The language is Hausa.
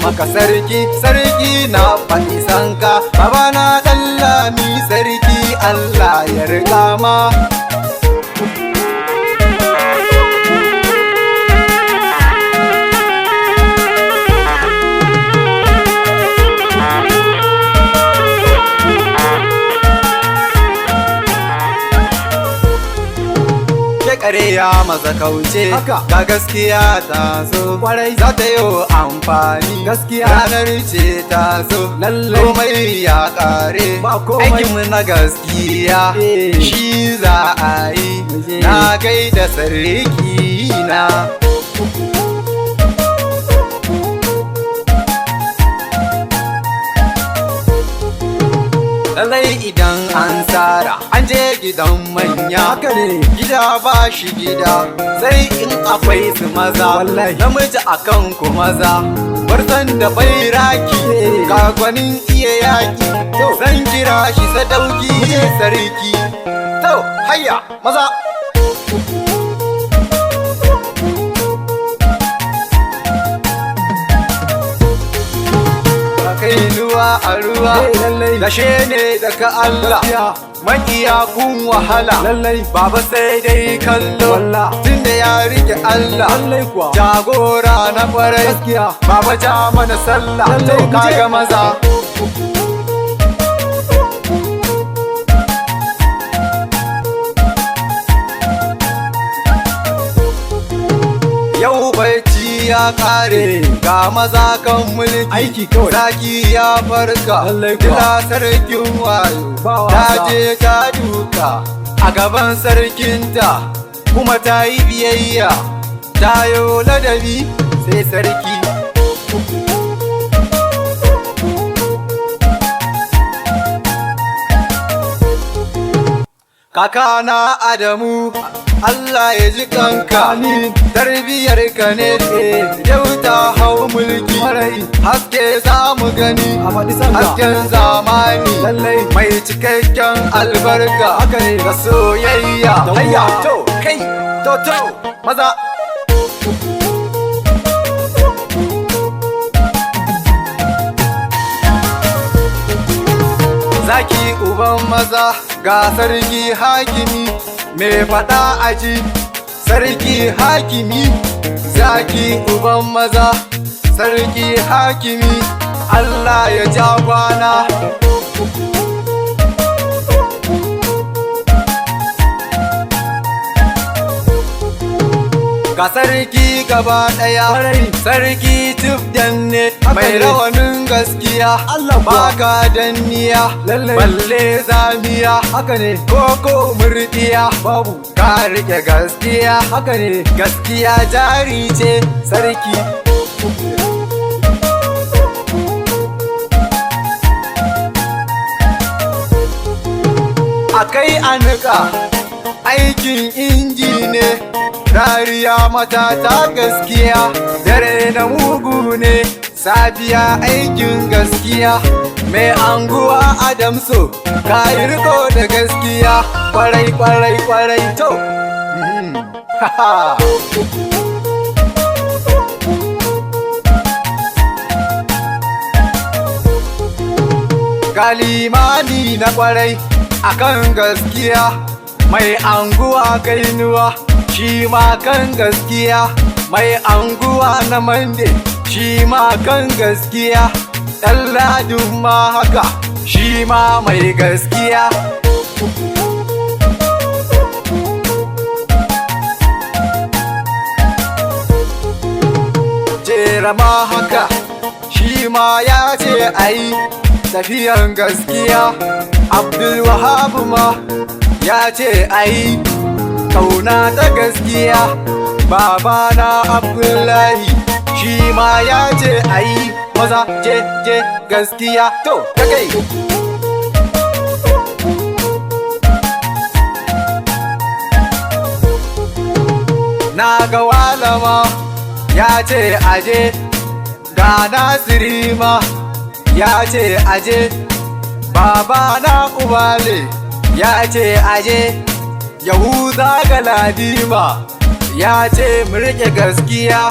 maka sarki, sarki na faɗi sanka. Babana Ɗanlami sarki Allah ya riƙa ma. Ƙarya maza kauce ga gaskiya ta zo kwarai za ta yi amfani. Gaskiya ranar ce ta zo lallai komai ya ƙare. Aikinmu na gaskiya shi za a yi. Na gaida sarki na. Lallai idan an tsara an je gidan manya, gida ba shi gida sai in akwai su maza. Namiji akan ku maza barzan da bai raki, kagwanin iya yaki zan kira shi sadauki sarki. To hayya maza. Kai ruwa a ruwa dashe ne daga Allah. Makiya kun wahala baba sai dai kallo, tunda ya rike Allah jagora na kwarai. Baba ja mana sallah to kaga maza. Yau bacci ya kare ga maza kan mulki, aiki kawai. Zaki ya farka dila sarkin wayo, ta je ta duka a gaban sarkinta kuma ta yi biyayya, ta yi ladabi sai sarki. Kakana Adamu Allah ya ji kanka, tarbiyar ka ne yau ta hau mulki. Haske za mu gani, hasken zamani mai cikakken albarka da soyayya. Hayya to kai to maza. Zaki uban maza ga sarki hakimi mai faɗa aji, sarki hakimi. Zaki uban maza sarki hakimi Allah ya ja kwana. Ga sarki gaba ɗaya sarki tufdan ne mai rawanin gaskiya. Baka danniya balle zamiya, koko murdiya babu ka rike gaskiya. Gaskiya jari ce sarki. Akai a niƙa aikin inji ne, rariya mata ta gaskiya. Dare na mugu ne, safiya aikin gaskiya. Mai anguwa Adamso ka yi riko da gaskiya, kwarai to. Kalimani na kwarai akan gaskiya, mai anguwa Kainuwa shi ma kan gaskiya. Mai anguwa na Mande shi ma kan gaskiya. Ɗanladun ma haka shi ma mai gaskiya. Jera ma haka shi ma ya ce ai tafiyan gaskiya. Abdulwahab ma ya ce ai kauna ta gaskiya. Babana Abdullahi shi ma ya ce ai maza je gaskiya. To ta kai na ga walama ya ce aje, ga Nasiri ma ya ce aje. Babana Ubale ya ce aje, Yahuza Galadima ya ce mu riƙe gaskiya.